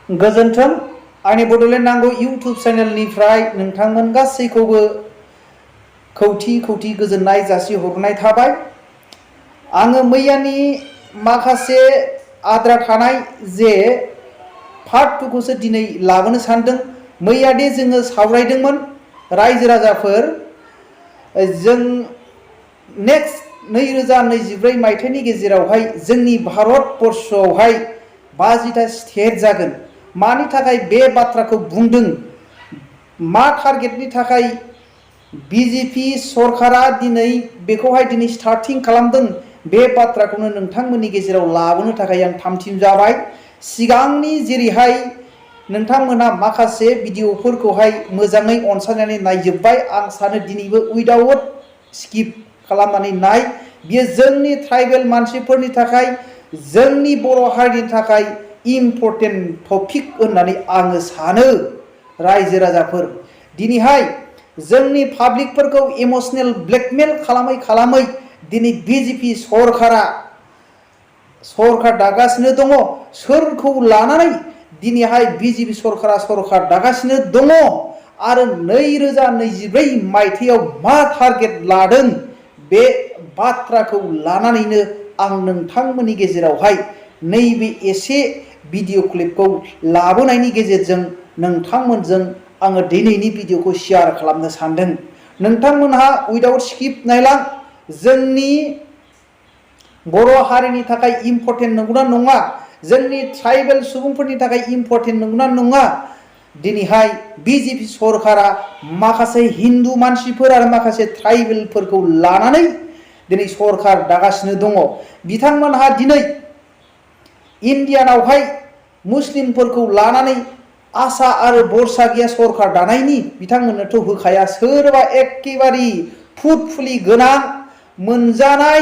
गोजोन्थों आंनि बड'लेण्ड नांगौ इउटुब चेनेलनिफ्राय नोंथांमोन गासैखौबो खौथि खौथि गोजोननाय जासिहरनाय थाबाय। आङो मैयानि माखासे आद्रा थानाय जे पार्ट 2 खौसो दिनै लाबोनो सानदों। मैयादि जोङो सावरायदोंमोन रायजो राजाफोर, जों नेक्स्ट 2024 मायथाइनि गेजेरावहाय जोंनि भारतबर्षआवहाय 50टा स्टेट जागोन। मानि थाखाय बे बाथ्राखौ बुंदों, मा टारगेटनि थाखाय बीजेपी सरकारा दिनै बेखौहाय दिनै स्टार्टिं खालामदों, बे बाथ्राखौनो नोंथांमोननि गेजेराव लाबोनो थाखाय आं थामथिम जाबाय। सिगांनि जेरैहाय नोंथांमोना माखासे भिडिअफोरखौहाय मोजाङै अनसायनानै नायजोब्बाय। आं सानो दिनैबो उइदाउट स्किप खालामनानै नाय। बियो जोंनि ट्राइबेल मानसिफोरनि थाखाय, जोंनि बर' हारिनि थाखाय इम्परटेन्ट टपिक होननानै आङो सानो। रायजो राजाफोर, दिनैहाय जोंनि पाब्लिकफोरखौ इमोशनेल ब्लेकमेल खालामै खालामै दिनै बीजेपी सरकार दागासिनो दङ। सोरखौ लानानै दिनैहाय बीजेपी सरकार दागासिनो दङ आरो 2024 मायथाइयाव मा टारगेट लादों, बे बाथ्राखौ लानानैनो आं नोंथांमोननि गेजेरावहाय नैबे एसे भिडिअ क्लिपखौ लाबोनायनि गेजेरजों नोंथांमोनजों आङो दिनैनि भिडिअखौ शेयार खालामनो सानदों। नोंथांमोनहा उइदाउट स्किप नायलां। जोंनि बर' हारिनि थाखाय इम्परटेन्ट नंगौना नङा, जोंनि ट्राइबेल सुबुंफोरनि थाखाय इम्परटेन्ट नंगौना नङा, दिनैहाय बीजेपी सरकारा माखासे हिन्दु मानसिफोर आरो माखासे ट्राइबेलफोरखौ लानानै दिनै सरकार दागासिनो दङ। बिथांमोनहा दिनै इन्डियानावहाय मुस्लिमफोरखौ लानानै आसा आरो भरसा गैया सरकार दानायनि। बिथांमोननोथ' होखाया। सोरबा एखेबारे फुटफुलि गोनां मोनजानाय,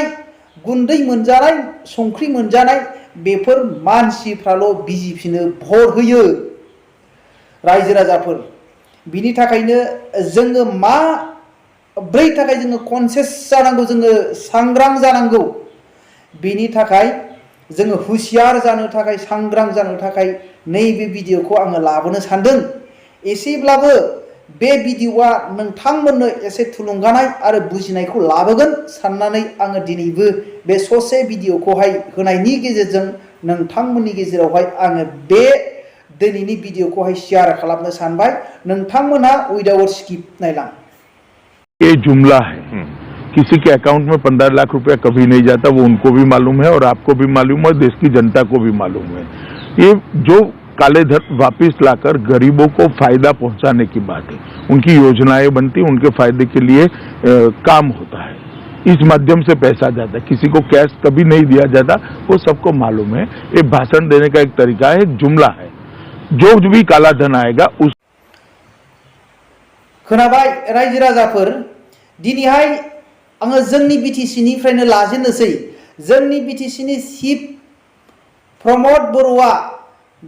गुन्दै मोनजानाय, संख्रि मोनजानाय, बेफोर मानसिफ्राल' बीजेपीनो भट होयो। रायजो राजाफोर, बिनि थाखायनो जोङो माब्रै थाखाय जोङो कनसियास जानांगौ, जोङो सांग्रां जानांगौ। बेनि थाखाय जोङो हुसियार जानो थाखाय, सांग्रां जानो थाखाय नैबे भिडिअखौ आङो लाबोनो सानदों। एसेब्लाबो बे भिडिअआ नोंथांमोननो एसे थुलुंगानाय आरो बुजिनायखौ लाबोगोन साननानै आङो दिनैबो बे ससे भिडिअखौहाय होनायनि गेजेरजों नोंथांमोननि गेजेरावहाय आङो बे दिनैनि भिडिअखौहाय शेयार खालामनो सानबाय। नोंथांमोनहा उइदाउट स्किप नायलां। ये जुमला है, किसी के अकाउंट में 15 लाख रुपया कभी नहीं जाता, वो उनको भी मालूम है और आपको भी मालूम है और देश की जनता को भी मालूम है। ये जो काले धन वापिस लाकर गरीबों को फायदा पहुंचाने की बात है। उनकी योजनाएं बनती, उनके फायदे के लिए काम होता है। इस माध्यम से पैसा जाता है, किसी को कैश कभी नहीं दिया जाता, वो सबको मालूम है। ये भाषण देने का एक तरीका है, एक जुमला है। जो भी काला धन आएगा उस खोनाबाय रायजो राजाफोर, दिनैहाय आङो जोंनि बिटिसिनिफ्रायनो लाजेननोसै। जोंनि बिटिसिनि चिफ प्रमद बर'आ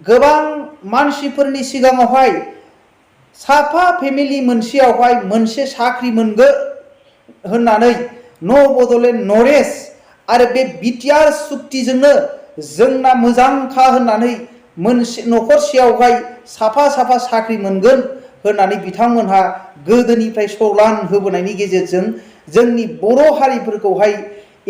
गोबां मानसिफोरनि सिगाङावहाय साफा फेमिलि मोनसेयावहाय मोनसे साख्रि मोनगोन होननानै न' बड'लेण्ड नरेश आरो बे बिटिआर सुक्तिजोंनो जोंना मोजांखा होननानै मोनसे न'खरसेयावहाय साफा साख्रि मोनगोन होननानै बिथांमोनहा गोदोनिफ्राय स्ल'गान होबोनायनि गेजेरजों जोंनि बर' हारिफोरखौहाय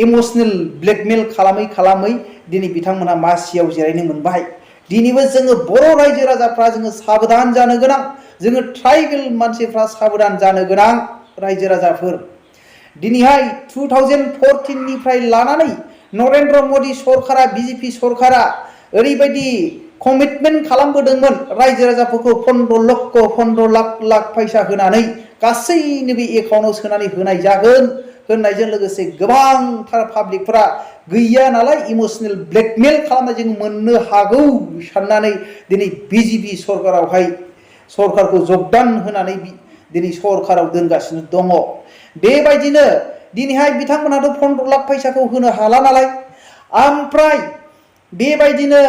इमोशनेल ब्लेकमेल खालामै खालामै दिनै बिथांमोनहा मासियाव जिरायनो मोनबाय। दिनैबो जोङो बर' रायजो राजाफ्रा जोङो साबधान जानो गोनां, जोङो ट्राइबेल मानसिफ्रा साबधान जानो गोनां। रायजो राजाफोर, दिनैहाय 2014निफ्राय लानानै नरेन्द्र मदि सरकारा, बीजेपी सरकारा ओरैबायदि कमिटमेन्ट खालामबोदोंमोन रायजो राजाफोरखौ 15 लाख फैसा होनानै गासैनोबो एकाउन्टाव सोनानै होनाय जागोन होननायजों लोगोसे गोबांथार पाब्लिकफोरा गैया नालाय इमोशनेल ब्लेकमेल खालामनाय जों मोननो हागौ साननानै दिनै बीजेपी सरकारखौ जगदान होनानै दिनै सरकाराव दोनगासिनो दङ। बेबायदिनो दिनैहाय बिथांमोनहाथ' 15 लाख फैसाखौ होनो हाला नालाय, ओमफ्राय बेबायदिनो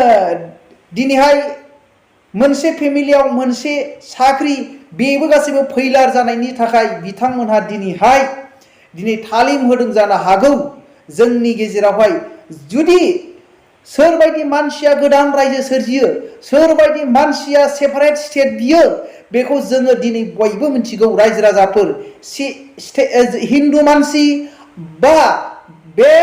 दिनैहाय मोनसे फेमिलियाव मोनसे साख्रि, बेबो गासैबो फैलार जानायनि थाखाय बिथांमोनहा दिनै तालिम होदों जानो हागौ। जोंनि गेजेरावहाय जुदि सोरबायदि मानसिया गोदान रायजो सोरजियो सोरबायदि मानसिया सेपारेट स्टेट बियो बेखौ जोङो दिनै बयबो मिथिगौ रायजो राजाफोर हिन्दु मानसि बा बे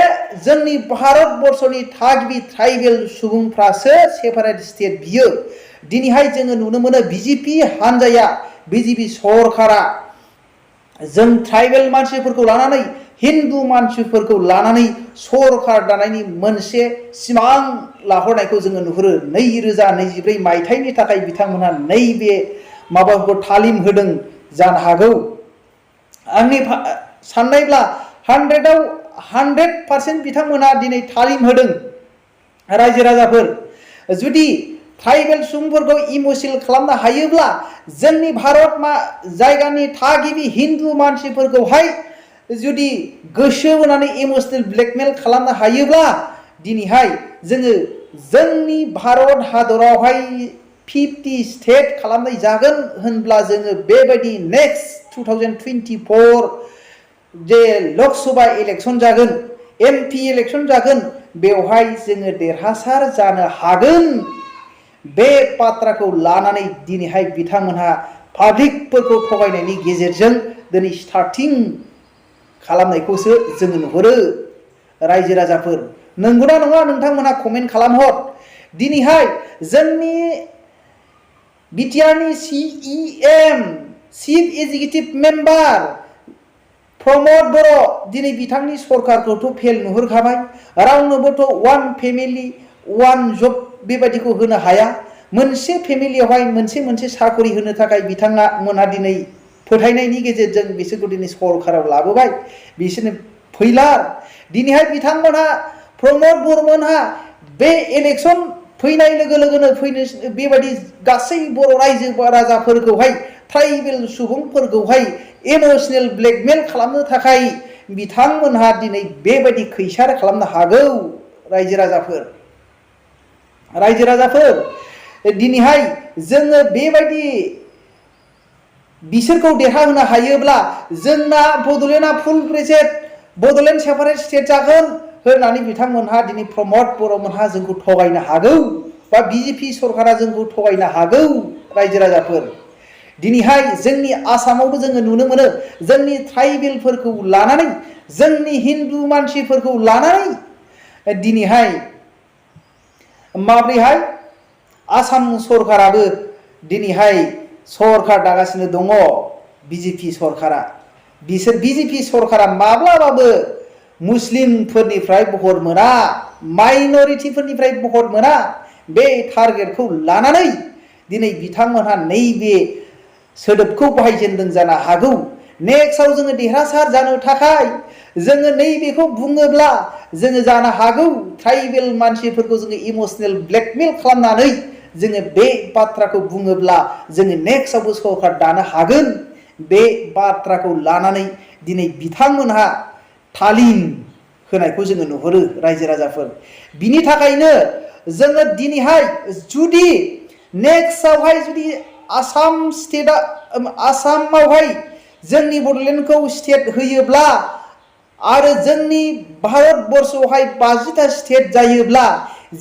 जोंनि भारतबर्षनि थागिबि ट्राइबेल सुबुंफ्रासो सेपारेट स्टेट बियो दिनैहाय जोङो नुनो मोनो बिजेपि हानजाया बिजेपि सरकारा जों ट्राइबेल मानसिफोरखौ लानानै हिन्दु मानसिफोरखौ लानानै सरकार दानायनि मोनसे सिमां लाहरनायखौ जोङो नुहुरो 2024 मायथाइनि थाखाय बिथांमोनहा नैबे माबाखौ तालिम होदों जानो हागौ आंनि साननायब्ला 100 आव 100% बिथांमोनहा दिनै तालिम होदों रायजो राजाफोर जुदि ट्राइबेल सुबुंफोरखौ इमोसनेल खालामनो हायोब्ला जोंनि भारत जायगानि थागिबि हिन्दु मानसिफोरखौहाय जुदि गोसो होनानै इमोसनेल ब्लेकमेल खालामनो हायोब्ला दिनैहाय जोङो जोंनि भारत हादरावहाय 50 स्टेट खालामनाय जागोन होनब्ला जोङो बेबायदि नेक्स्ट 2024 जे लकसभा इलेक्शन जागोन एमपि इलेक्शन जागोन बेवहाय जोङो देरहासार जानो हागोन बे बाथ्राखौ लानानै दिनैहाय बिथांमोनहा पाब्लिकफोरखौ थगायनायनि गेजेरजों दिनै स्टार्टिं खालामनायखौसो जोङो नुहुरो रायजो राजाफोर नंगौना नङा नोंथांमोनहा कमेन्ट खालामहर दिनैहाय जोंनि बिटिआरनि CEM चिफ एग्जिकिउटिभ मेम्बार प्रमद बर' दिनै बिथांनि सरकारखौथ' फेल नुहुरखाबाय रावनोबोथ' वान फेमिलि वान जब बेबायदिखौ होनो हाया मोनसे फेमिलियावहाय मोनसे साकरि होनो थाखाय बिथाङा मोनहा दिनै फोथायनायनि गेजेरजों बिसोरखौ दिनै सरकाराव लाबोबाय बिसोरनो फैलार दिनैहाय बिथांमोनहा प्रमद बर'मोनहा बे इलेक्शन फैनाय लोगो लोगोनो बेबायदि गासै बर' रायजो राजाफोरखौहाय ट्राइबेल सुबुंफोरखौहाय इमोसनेल ब्लेकमेल खालामनो थाखाय बिथांमोनहा दिनै बेबायदि खैसार खालामनो हागौ रायजो राजाफोर दिनैहाय जोङो बेबायदि बिसोरखौ देरहाहोनो हायोब्ला जोंना बड'लेण्डआ फुल ब्रेजेट बड'लेण्ड सेपारेट स्टेट जागोन होननानै बिथांमोनहा दिनै प्रमद बर'मोनहा जोंखौ थगायनो हागौ बा बिजेपि सरकारा जोंखौ थगायनो हागौ रायजो राजाफोर दिनैहाय जोंनि आसामावबो जोङो नुनो मोनो जोंनि ट्राइबेलफोरखौ लानानै जोंनि हिन्दु मानसिफोरखौ लानानै दिनैहाय माब्रैहाय आसाम सरकाराबो दिनैहाय सरकार दागासिनो दङ बिजेपि सरकारा बिसोर बिजेपि सरकारा माब्लाबाबो मुस्लिमफोरनिफ्राय भट मोना माइनरिटिफोरनिफ्राय भट मोना बे टारगेटखौ लानानै दिनै बिथांमोनहा नैबे सोदोबखौ बाहायजेनदों जानो हागौ नेक्स्टआव जोङो देरहासार जानो थाखाय जोङो नैबेखौ बुङोब्ला जोङो जानो हागौ ट्राइबेल मानसिफोरखौ जोङो इमोसनेल ब्लेकमेल खालामनानै जोङो बे बाथ्राखौ बुङोब्ला जोङो नेक्स्टआवबो सरकार दानो हागोन बे बाथ्राखौ लानानै दिनै बिथांमोनहा तालिम होनायखौ जोङो नुहुरो रायजो राजाफोर बिनि थाखायनो जोङो दिनैहाय जुदि नेक्स्टआवहाय जुदि आसामावहाय जोंनि बड'लेण्डखौ स्टेट होयोब्ला आरो जोंनि भारतबर्षआवहाय 50टा स्टेट जायोब्ला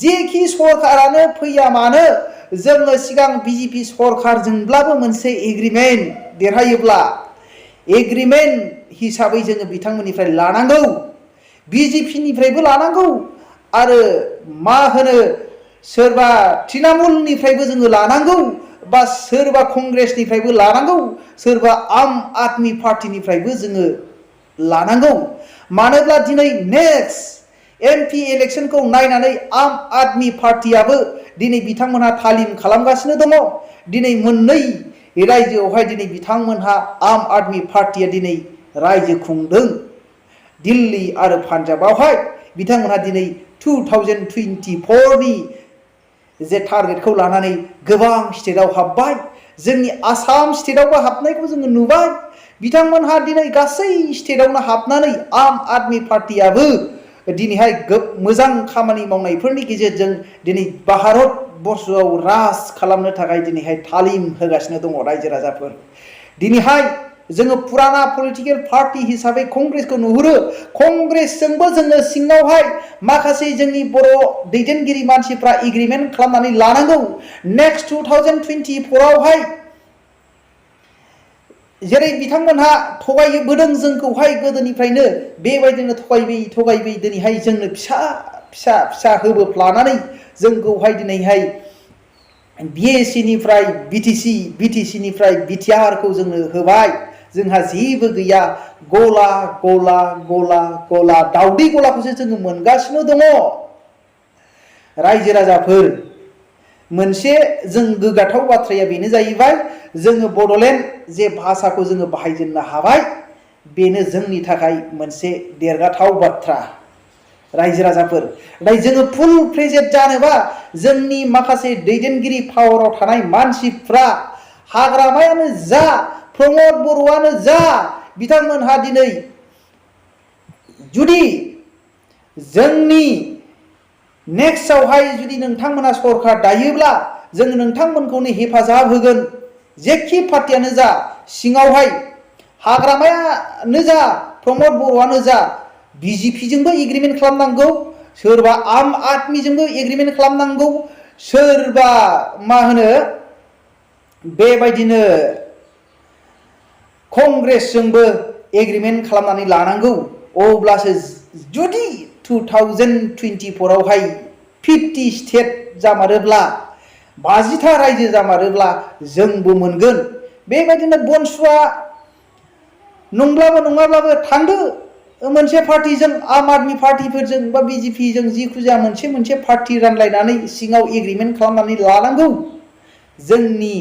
जेखि सरकारानो फैया मानो जोङो सिगां बिजेपि सरकारजोंब्लाबो मोनसे एग्रिमेन्ट देरहायोब्ला एग्रिमेन्ट हिसाबै जोङो बिथांमोननिफ्राय लानांगौ बिजेपिनिफ्रायबो लानांगौ आरो मा होनो सोरबा तृणमूलनिफ्रायबो जोङो लानांगौ बा सोरबा कंग्रेसनिफ्रायबो लानांगौ सोरबा आम आदमी पार्टीनिफ्रायबो जोङो लानांगौ मानोब्ला दिनै नेक्स्ट एमपि इलेक्शनखौ नायनानै आम आदमी पार्टीयाबो दिनै बिथांमोनहा तालिम खालामगासिनो दङ दिनै मोननै रायजोआवहाय दिनै बिथांमोनहा आम आदमी पार्टीया दिनै रायजो खुंदों दिल्ली आरो पान्जाबावहाय बिथांमोनहा दिनै 2024नि जे टारगेटखौ लानानै गोबां स्टेटआव हाबबाय जोंनि आसाम स्टेटआवबो हाबनायखौ जोङो नुबाय बिथांमोनहा दिनै गासै स्टेटआवनो हाबनानै आम आदमी पार्टीयाबो दिनैहाय मोजां खामानि मावनायफोरनि गेजेरजों दिनै भारतबर्षआव राज खालामनो थाखाय दिनैहाय तालिम होगासिनो दङ रायजो राजाफोर दिनैहाय जोङो पुराना पलिटिकेल पार्टी हिसाबै कंग्रेसखौ नुहुरो कंग्रेसजोंबो जोङो सिङावहाय माखासे जोंनि बर' दैदेनगिरि मानसिफ्रा एग्रीमेन्ट खालामनानै लानांगौ नेक्स्ट 2024 आवहाय जेरै बिथांमोनहा थगायबोदों जोंखौहाय गोदोनिफ्रायनो बेबायदिनो थगायबोयै दिनैहाय जोंनो फिसा होबोफ्लानानै जोंखौहाय दिनैहाय BAC निफ्राय BTC निफ्राय BTR खौ जोंनो होबाय जोंहा जेबो गैया गला दावदै गलाखौसो जोङो मोनगासिनो दङ रायजो राजाफोर मोनसे जों गोग्गाथाव बाथ्राया बेनो जाहैबाय जोङो बड'लेण्ड जे भाषाखौ जोङो बाहायजेननो हाबाय बेनो जोंनि थाखाय मोनसे देरगाथाव बाथ्रा रायजो राजाफोर नाथाय जोङो फुल फ्लेजेड जानोबा जोंनि माखासे दैदेनगिरि पावाराव थानाय मानसिफ्रा हाग्रामायानो जा प्रमद बर'आनो जा बिथांमोनहा दिनै जुदि जोंनि नेक्स्टआवहाय जुदि नोंथांमोना सरकार दायोब्ला जों नोंथांमोनखौनो हेफाजाब होगोन जेखि पार्टियानो जा सिङावहाय हाग्रामायानो जा प्रमद बर'आनो जा BJP जोंबो एग्रीमेन्ट खालामनांगौ सोरबा आम आदमिजोंबो एग्रीमेन्ट खालामनांगौ सोरबा मा होनो बेबायदिनो कंग्रेसजोंबो एग्रीमेन्ट खालामनानै लानांगौ अब्लासो जुदि 2024 आवहाय 50 स्टेट जामारोब्ला 50था रायजो जामारोब्ला जोंबो मोनगोन बेबायदिनो बनसुआ नङाब्लाबो थांदो मोनसे पार्टीजों आम आदमी पार्टीफोरजों बा BJP जों जिखुजाया मोनसे पार्टी रानलायनानै सिङाव एग्रीमेन्ट खालामनानै लानांगौ जोंनि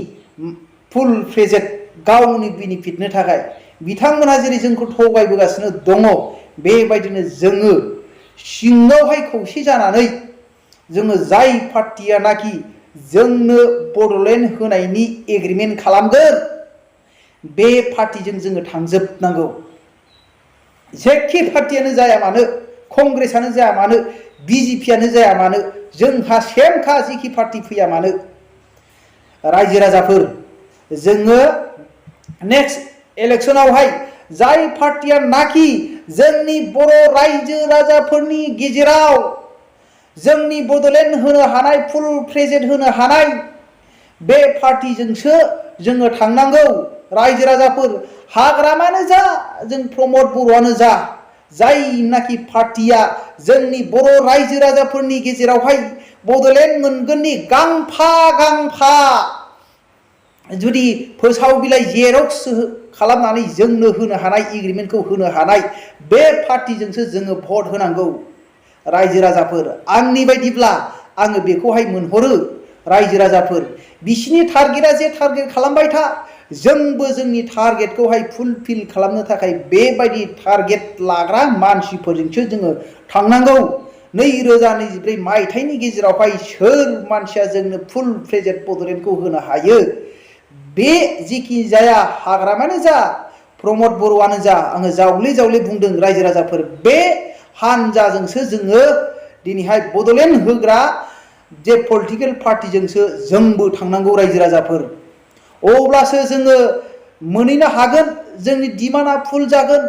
फुल फ्लेजेड गावनि बेनिफिटनि थाखाय बिथांमोनहा जेरै जोंखौ थगायबोगासिनो दङ बेबायदिनो जोङो सिङावहाय खौसे जानानै जोङो जाय पार्टीया नाखि जोंनो बड'लेण्ड होनायनि एग्रीमेन्ट खालामगोन बे पार्टीजों जोङो थांजोबनांगौ जेखि पार्टीयानो जाया मानो कंग्रेसआनो जाया मानो BJPआनो जाया मानो जोंहा सेमखा जेखि पार्टी फैया मानो रायजो राजाफोर जोङो नेक्स्ट इलेक्शनावहाय जाय पार्टीया नाखि जोंनि बर' रायजो राजाफोरनि गेजेराव जोंनि बड'लेण्ड होनो हानाय फुल फ्लेजेड होनो हानाय बे पार्टीजोंसो जोङो थांनांगौ रायजो राजाफोर हाग्रामायानो जा जों प्रमद बर'आनो जा जायनाखि पार्टीया जोंनि बर' रायजो राजाफोरनि गेजेरावहाय बड'लेण्ड मोनगोननि गांफा जुदि फोसाव बिलाइ जेरक्स खालामनानै जोंनो होनो हानाय एग्रीमेन्टखौ होनो हानाय बे पार्टीजोंसो जोङो भट होनांगौ रायजो राजाफोर आंनि बायदिब्ला आङो बेखौहाय मोनहरो रायजो राजाफोर बिसिनि टारगेटआ जे टारगेट खालामबाय था जोंबो जोंनि टारगेटखौहाय फुलफिल खालामनो थाखाय बेबायदि टारगेट लाग्रा मानसिफोरजोंसो जोङो थांनांगौ 2024 मायथाइनि गेजेरावहाय सोर मानसिया जोंनो फुल फ्लेजेड बड'लेण्डखौ होनो हायो बे जेखि जाया हाग्रामायानो जा प्रमद बर'आनो जा आङो जावले बुंदों रायजो राजाफोर बे हानजाजोंसो जोङो दिनैहाय बड'लेण्ड होग्रा जे पलिटिकेल पार्टीजोंसो जोंबो थांनांगौ रायजो राजाफोर अब्लासो जोङो मोनहैनो हागोन जोंनि डिमान्डआ फुल जागोन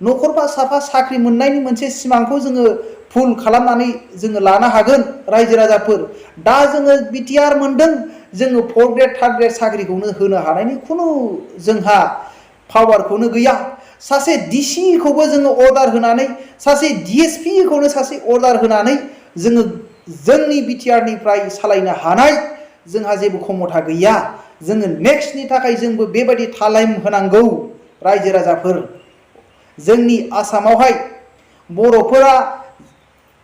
न'खरबा साफा साख्रि मोननायनि मोनसे सिमांखौ जोङो फुल खालामनानै जोङो लानो हागोन रायजो राजाफोर दा जोङो BTR मोनदों जोङो 4 ग्रेड 3 ग्रेड साख्रिखौनो होनो हानायनि खुनु जोंहा पावारखौनो गैया सासे DC खौबो जोङो अर्डार होनानै सासे DSP खौनो सासे अर्डार होनानै जोङो जोंनि BTR निफ्राय सालायनो हानाय जोंहा जेबो क्षमता गैया जोङो नेक्स्टनि थाखाय जोंबो बेबायदि तालिम होनांगौ रायजो राजाफोर जोंनि आसामावहाय बर'फोरा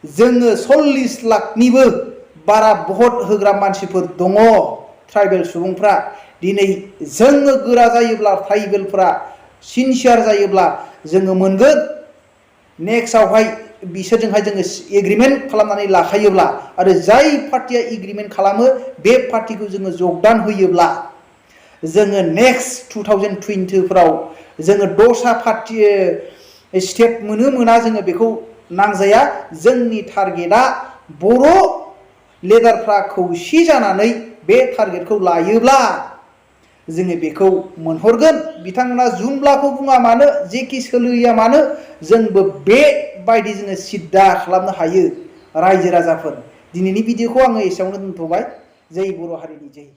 जोङो 40 लाखनिबो बारा भट होग्रा मानसिफोर दङ ट्राइबेल सुबुंफ्रा दिनै जोङो गोरा जायोब्ला ट्राइबेलफ्रा सिनसियार जायोब्ला जोङो मोनगोन नेक्स्टआवहाय बिसोरजोंहाय जोङो एग्रीमेन्ट खालामनानै लाखायोब्ला आरो जाय पार्टीया एग्रीमेन्ट खालामो बे पार्टीखौ जोङो जगदान होयोब्ला जोङो नेक्स्ट 2020 फोराव जोङो दस्रा पार्टी स्टेट मोना जोङो बेखौ नांजाया जोंनि टारगेटआ बर' लिडारफ्रा खौसे जानानै बे टारगेटखौ लायोब्ला जोङो बेखौ मोनहरगोन बिथांमोना जुमलाखौ बुङा मानो जेखि सोलिया मानो जोंबो बेबायदि जोङो सिद्दा खालामनो हायो रायजो राजाफोर दिनैनि भिडिअखौ आङो एसेयावनो दोनथ'बाय जै बर' हारिनि जै